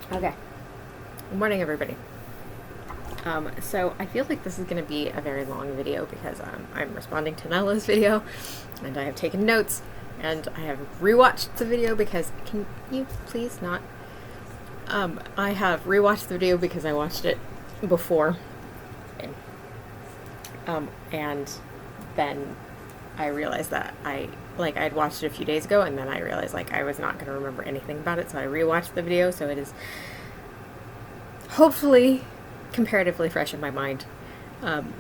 Okay. Good morning, everybody. So I feel like this is going to be a very long video because I'm responding to Nella's video, and I have taken notes, and I have rewatched the video because, can you please not? I have rewatched the video because I watched it before, and then I realized that I'd watched it a few days ago, and then I realized I was not going to remember anything about it, so I rewatched the video, so it is hopefully comparatively fresh in my mind.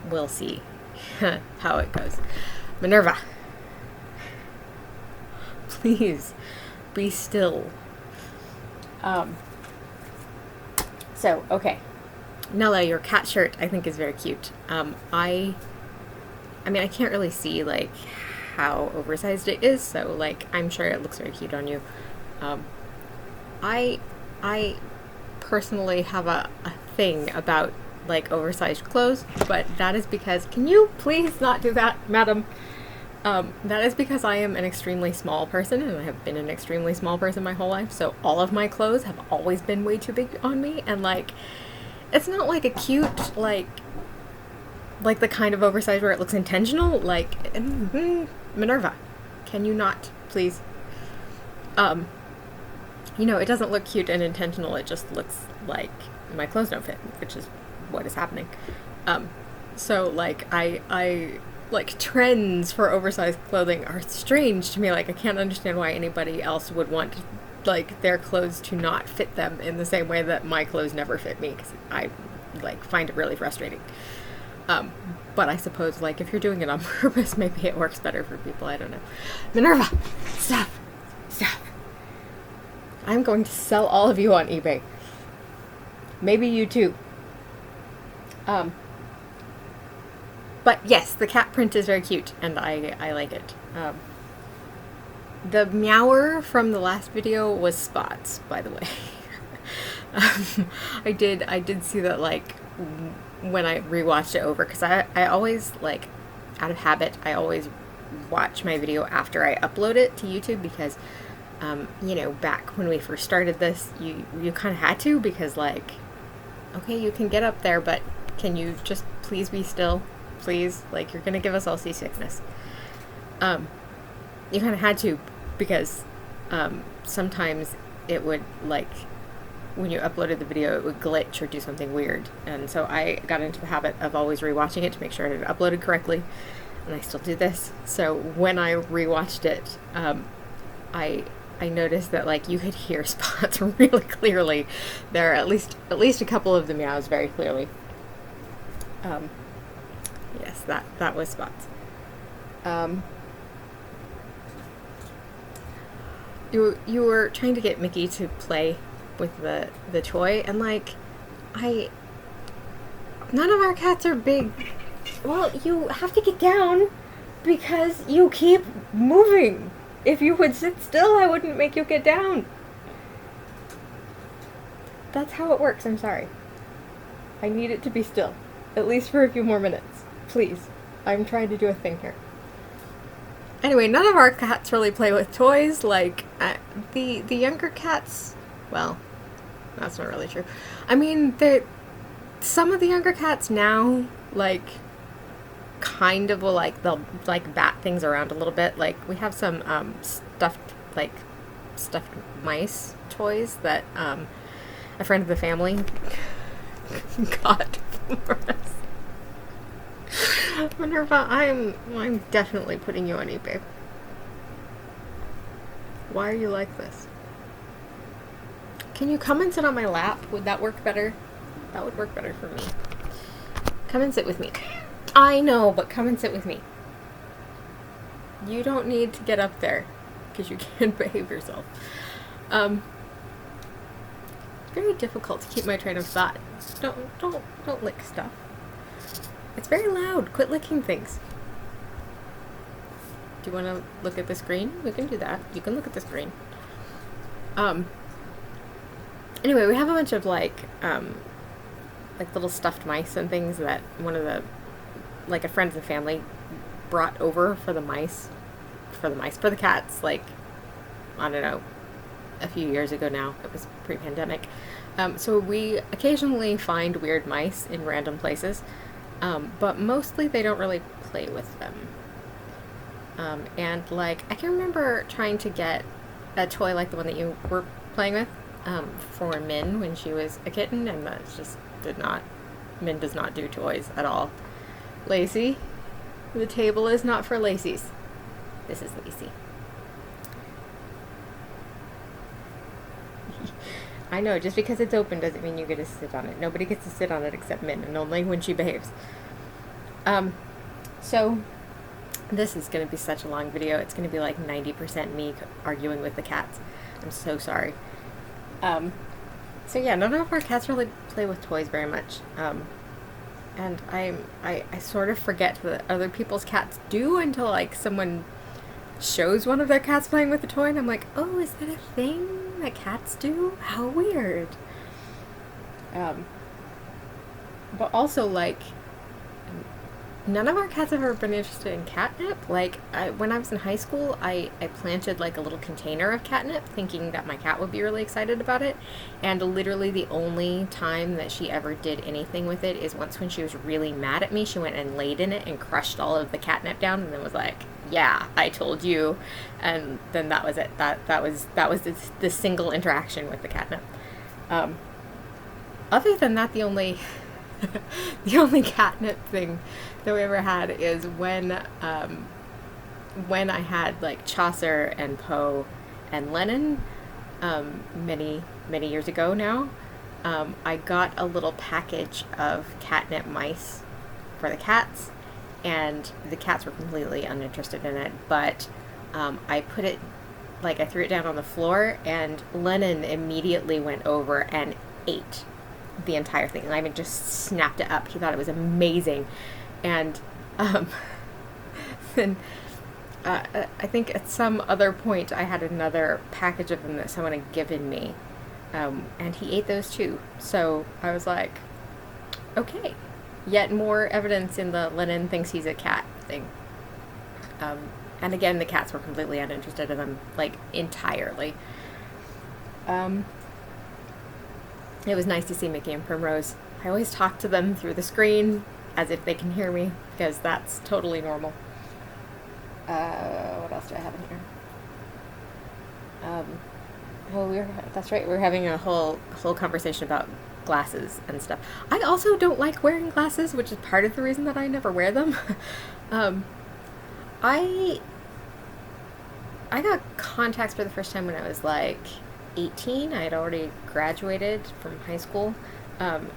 We'll see how it goes. Minerva, please be still. Okay. Nella, your cat shirt I think is very cute. I mean, I can't really see how oversized it is, so I'm sure it looks very cute on you. I personally have a thing about oversized clothes, but that is because, can you please not do that, madam? That is because I am an extremely small person, and I have been an extremely small person my whole life, so all of my clothes have always been way too big on me, and it's not a cute, the kind of oversized where it looks intentional, Minerva, can you not, please? It doesn't look cute and intentional, it just looks like my clothes don't fit, which is what is happening. Trends for oversized clothing are strange to me. I can't understand why anybody else would want their clothes to not fit them in the same way that my clothes never fit me, because I find it really frustrating. But I suppose if you're doing it on purpose, maybe it works better for people. I don't know. Minerva, stop. I'm going to sell all of you on eBay. Maybe you too. But yes, the cat print is very cute, and I like it. The meower from the last video was Spots, by the way. I did see that when I rewatched it over, because I always out of habit, I always watch my video after I upload it to YouTube, because back when we first started this, you kind of had to, because okay, you can get up there, but can you just please be still? Please? You're gonna give us all seasickness. You kind of had to, because sometimes it would, when you uploaded the video, it would glitch or do something weird. And so I got into the habit of always rewatching it to make sure it had uploaded correctly. And I still do this. So when I rewatched it, I noticed that you could hear Spots really clearly. There are at least a couple of the meows very clearly. Yes, that was Spots. You were trying to get Mickey to play with the toy, and none of our cats are big. Well, you have to get down because you keep moving. If you would sit still, I wouldn't make you get down. That's how it works, I'm sorry. I need it to be still. At least for a few more minutes. Please. I'm trying to do a thing here. Anyway, none of our cats really play with toys. The younger cats... Well, that's not really true. I mean, some of the younger cats now, kind of will they'll bat things around a little bit. We have some stuffed mice toys that a friend of the family got for us. Minerva, I'm definitely putting you on eBay. Why are you like this? Can you come and sit on my lap? Would that work better? That would work better for me. Come and sit with me. I know, but come and sit with me. You don't need to get up there, because you can't behave yourself. Very difficult to keep my train of thought. Don't lick stuff. It's very loud. Quit licking things. Do you want to look at the screen? We can do that. You can look at the screen. Anyway, we have a bunch of little stuffed mice and things that one of the a friend of the family brought over for the cats, I don't know, a few years ago now. It was pre-pandemic. So we occasionally find weird mice in random places, but mostly they don't really play with them. And like, I can remember trying to get a toy like the one that you were playing with for Min when she was a kitten, and that just did not, Min does not do toys at all. Lacey, the table is not for Lacey's. This is Lacey. I know, just because it's open doesn't mean you get to sit on it. Nobody gets to sit on it except Min, and only when she behaves. So this is going to be such a long video. It's going to be like 90% me arguing with the cats. I'm so sorry. So yeah, none of our cats really play with toys very much. And I sort of forget that other people's cats do until like someone shows one of their cats playing with a toy, and I'm like, oh, is that a thing that cats do? How weird. But also, like, none of our cats have ever been interested in catnip. Like, when I was in high school, I planted like a little container of catnip thinking that my cat would be really excited about it, and literally the only time that she ever did anything with it is once when she was really mad at me. She went and laid in it and crushed all of the catnip down, and then was like, yeah, I told you. And then that was it. That was the single interaction with the catnip. Other than that, the only catnip thing that we ever had is when I had like Chaucer and Poe and Lennon many years ago now. I got a little package of catnip mice for the cats, and the cats were completely uninterested in it, but I put it, like, I threw it down on the floor, and Lennon immediately went over and ate the entire thing. I mean, just snapped it up. He thought it was amazing. And then I think at some other point I had another package of them that someone had given me, and he ate those too. So I was like, okay, yet more evidence in the Lennon thinks he's a cat thing. And again, the cats were completely uninterested in them, like, entirely. It was nice to see Mickey and Primrose. I always talk to them through the screen as if they can hear me, because that's totally normal. What else do I have in here? Well, that's right, we're having a whole conversation about glasses and stuff. I also don't like wearing glasses, which is part of the reason that I never wear them. I got contacts for the first time when I was like 18. I had already graduated from high school,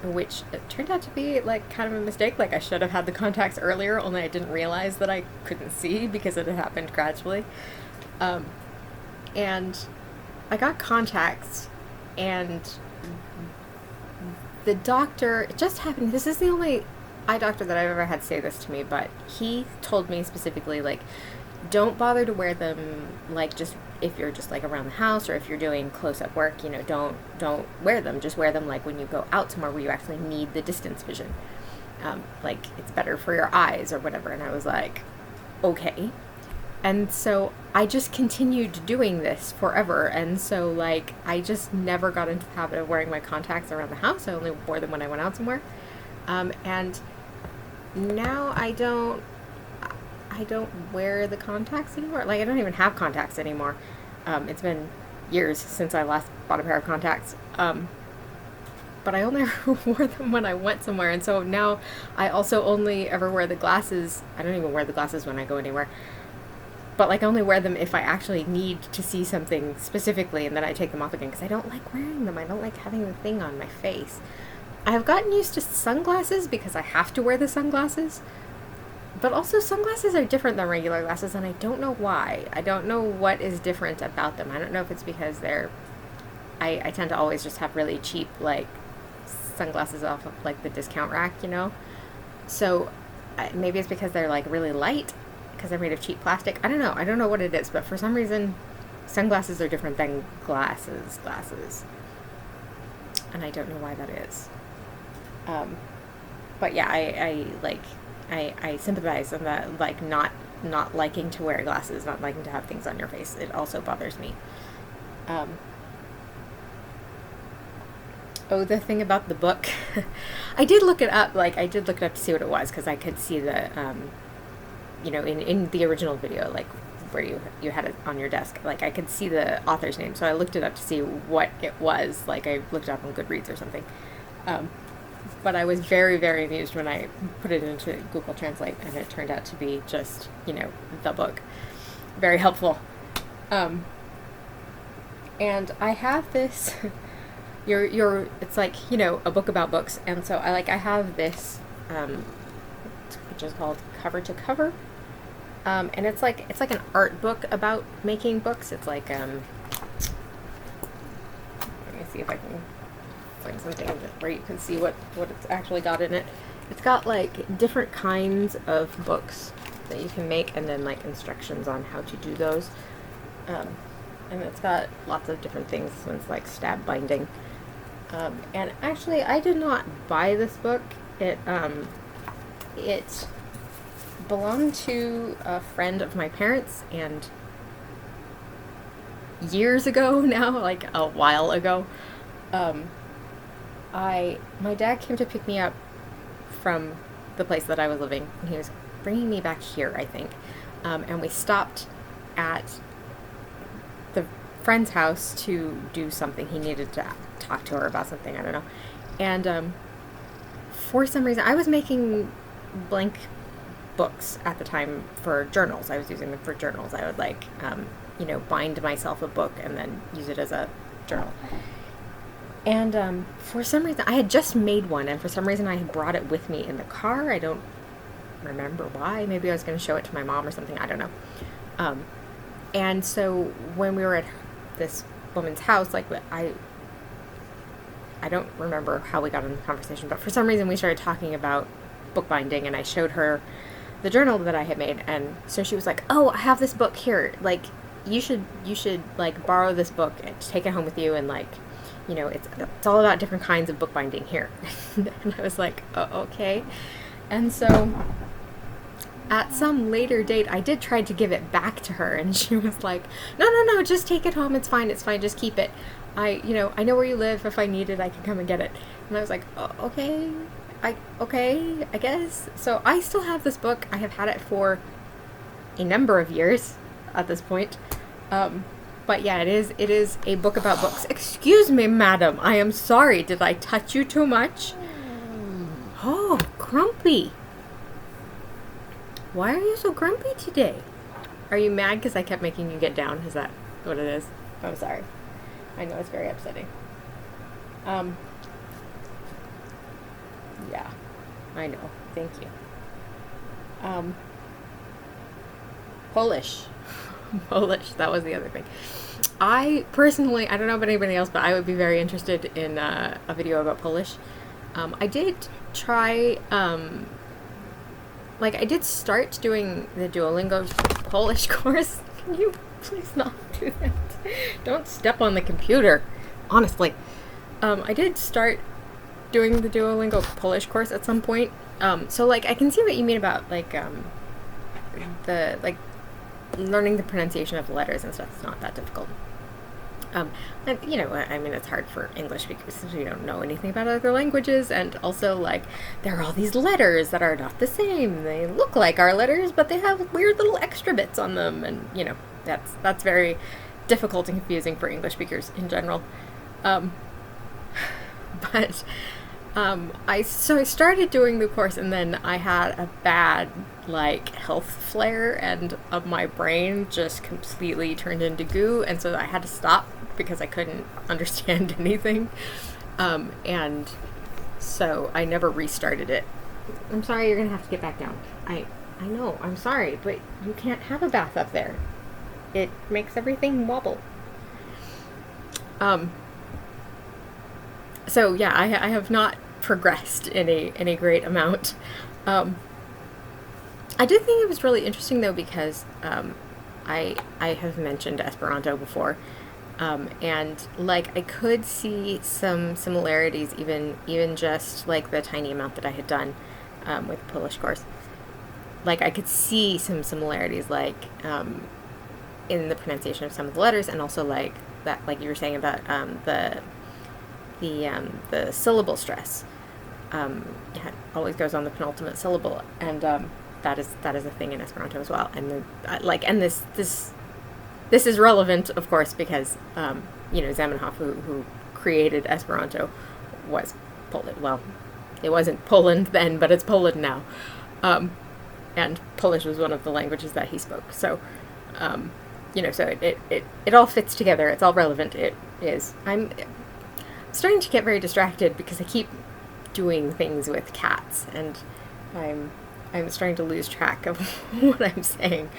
which turned out to be like kind of a mistake. Like, I should have had the contacts earlier, only I didn't realize that I couldn't see because it had happened gradually. And I got contacts, and the doctor, it just happened, this is the only eye doctor that I've ever had say this to me, but he told me specifically, like, don't bother to wear them, like, just if you're just like around the house, or if you're doing close-up work, you know, don't wear them. Just wear them like when you go out somewhere where you actually need the distance vision. Like, it's better for your eyes or whatever. And I was like, okay. And so I just continued doing this forever. And so, like, I just never got into the habit of wearing my contacts around the house. I only wore them when I went out somewhere. And now I don't wear the contacts anymore. Like, I don't even have contacts anymore. It's been years since I last bought a pair of contacts. But I only wore them when I went somewhere. And so now I also only ever wear the glasses. I don't even wear the glasses when I go anywhere. But, like, I only wear them if I actually need to see something specifically, and then I take them off again because I don't like wearing them. I don't like having the thing on my face. I have gotten used to sunglasses because I have to wear the sunglasses. But also, sunglasses are different than regular glasses, and I don't know why. I don't know what is different about them. I don't know if it's because I tend to always just have really cheap, like, sunglasses off of, like, the discount rack, you know? So, maybe it's because they're, like, really light, because they're made of cheap plastic. I don't know. I don't know what it is, but for some reason, sunglasses are different than glasses. And I don't know why that is. But yeah, I sympathize on that, like, not liking to wear glasses, not liking to have things on your face. It also bothers me. Oh, the thing about the book. I did look it up. Like, I did look it up to see what it was, because I could see the, you know, in the original video, like, where you had it on your desk, like, I could see the author's name, so I looked it up to see what it was. Like, I looked it up on Goodreads or something. But I was very, very amused when I put it into Google Translate, and it turned out to be just, you know, the book. Very helpful. And I have this... it's like, you know, a book about books, and so I have this, which is called Cover to Cover, and it's like an art book about making books. It's like, let me see if I can find something where you can see what it's actually got in it. It's got like different kinds of books that you can make, and then like instructions on how to do those, and it's got lots of different things. This one's like stab binding. And actually, I did not buy this book. It belonged to a friend of my parents, and years ago now, like a while ago, my dad came to pick me up from the place that I was living, and he was bringing me back here, I think, and we stopped at the friend's house to do something. He needed to talk to her about something, I don't know. And for some reason, I was making blank books at the time for journals. I was using them for journals. I would like, you know, bind myself a book and then use it as a journal. And for some reason, I had just made one, and for some reason I had brought it with me in the car. I don't remember why. Maybe I was going to show it to my mom or something. I don't know. And so when we were at this woman's house, like, I don't remember how we got in the conversation, but for some reason we started talking about bookbinding, and I showed her the journal that I had made, and so she was like, "Oh, I have this book here. Like, you should like borrow this book and take it home with you, and like, you know, it's all about different kinds of bookbinding here." And I was like, "Oh, okay." And so at some later date, I did try to give it back to her, and she was like, No, just take it home. It's fine, just keep it. I know where you live. If I need it, I can come and get it." And I was like, "Oh, okay, I guess." So I still have this book. I have had it for a number of years at this point. But yeah, it is a book about books. Excuse me, madam. I am sorry. Did I touch you too much? Oh, grumpy. Why are you so grumpy today? Are you mad because I kept making you get down? Is that what it is? I'm sorry. I know it's very upsetting. Yeah, I know. Thank you. Polish. Polish, that was the other thing. I personally, I don't know about anybody else, but I would be very interested in a video about Polish. I did try, I did start doing the Duolingo Polish course. Can you please not do that? Don't step on the computer. Honestly. I did start doing the Duolingo Polish course at some point. So, I can see what you mean about, learning the pronunciation of the letters and stuff. It's not that difficult. And, it's hard for English because we don't know anything about other languages, and also, there are all these letters that are not the same. They look like our letters, but they have weird little extra bits on them, and, that's very difficult and confusing for English speakers in general. I started doing the course, and then I had a bad, health flare, and my brain just completely turned into goo, and so I had to stop because I couldn't understand anything. And so I never restarted it. I'm sorry, you're gonna have to get back down. I know, I'm sorry, but you can't have a bath up there. It makes everything wobble. So yeah, I have not progressed in a great amount. I did think it was really interesting though, because I have mentioned Esperanto before, and I could see some similarities, even just the tiny amount that I had done with the Polish course. I could see some similarities, in the pronunciation of some of the letters, and also that, you were saying about the syllable stress. It always goes on the penultimate syllable, and that is a thing in Esperanto as well. And this is relevant, of course, because Zamenhof, who created Esperanto, was Polish. Well, it wasn't Poland then, but it's Poland now, and Polish was one of the languages that he spoke. So, so it all fits together. It's all relevant. It is. I'm starting to get very distracted because I keep doing things with cats, and I'm starting to lose track of what I'm saying.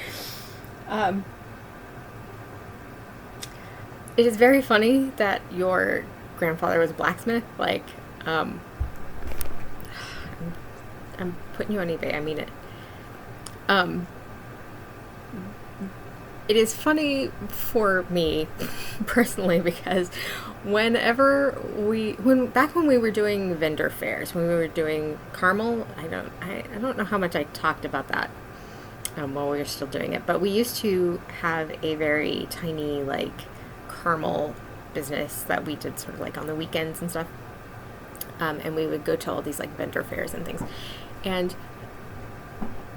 It is very funny that your grandfather was a blacksmith. Like, I'm putting you on eBay. I mean it. It is funny for me personally because back when we were doing vendor fairs, when we were doing Carmel, I don't know how much I talked about that while we were still doing it, but we used to have a very tiny Carmel business that we did sort of on the weekends and stuff, and we would go to all these vendor fairs and things, and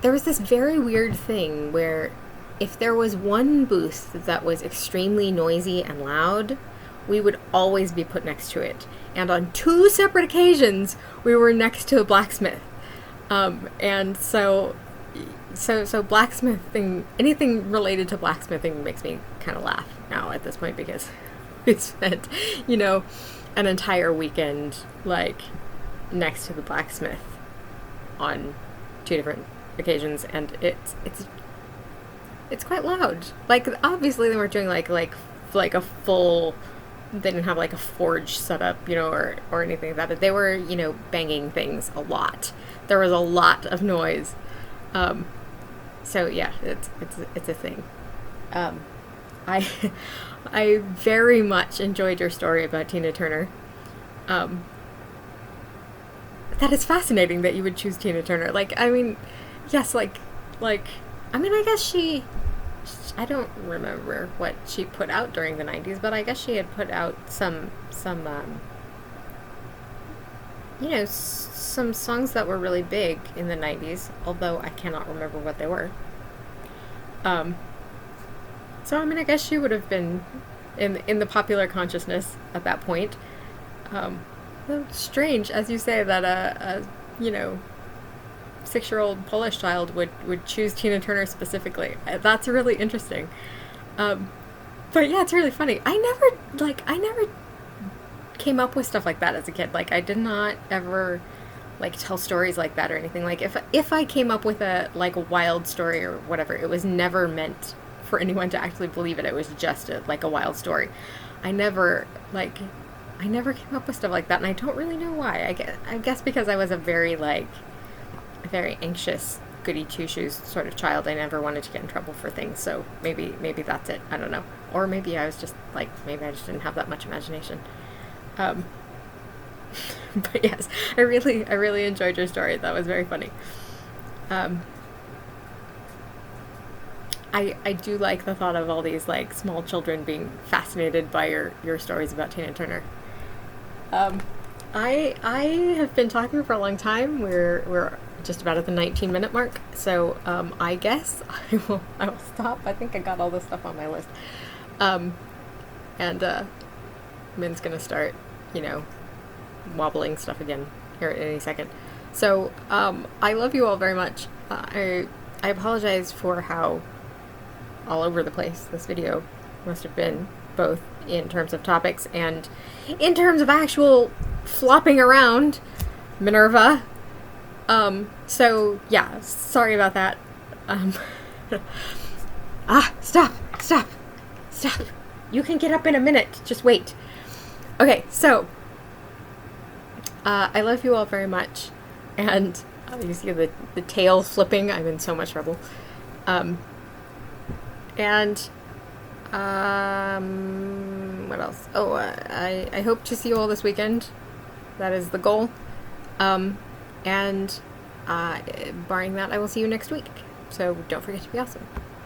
there was this very weird thing where if there was one booth that was extremely noisy and loud, we would always be put next to it. And on 2 separate occasions, we were next to a blacksmith. And so blacksmithing, anything related to blacksmithing makes me kind of laugh now at this point, because we spent, an entire weekend, next to the blacksmith on 2 different occasions, and it's quite loud. Obviously they weren't doing a full, they didn't have a forge set up, or anything like that, but they were, banging things a lot. There was a lot of noise. So yeah, it's a thing. I very much enjoyed your story about Tina Turner. That is fascinating that you would choose Tina Turner. Yes, I guess I don't remember what she put out during the 90s, but I guess she had put out some songs that were really big in the 90s, although I cannot remember what they were. So, I guess she would have been in the popular consciousness at that point. Strange, as you say, that a 6-year-old Polish child would choose Tina Turner specifically. That's really interesting. But yeah, it's really funny. I never came up with stuff like that as a kid. I did not ever tell stories like that or anything. If I came up with a wild story or whatever, it was never meant for anyone to actually believe it. It was just a wild story. I never came up with stuff like that, and I don't really know why. I guess because I was a very anxious, goody two-shoes sort of child. I never wanted to get in trouble for things, so maybe that's it. I don't know. Or maybe I was just maybe I just didn't have that much imagination. But yes, I really enjoyed your story. That was very funny. I do like the thought of all these small children being fascinated by your stories about Tina Turner. I have been talking for a long time. We're just about at the 19-minute mark, so I guess I will stop. I think I got all this stuff on my list, and Min's gonna start, wobbling stuff again here in any second. So I love you all very much. I apologize for how all over the place this video must have been, both in terms of topics and in terms of actual flopping around Minerva. So yeah, sorry about that. Stop. You can get up in a minute. Just wait. Okay, so I love you all very much, and you see the tail flipping. I'm in so much trouble. What else? Oh, I hope to see you all this weekend. That is the goal. And barring that, I will see you next week. So don't forget to be awesome.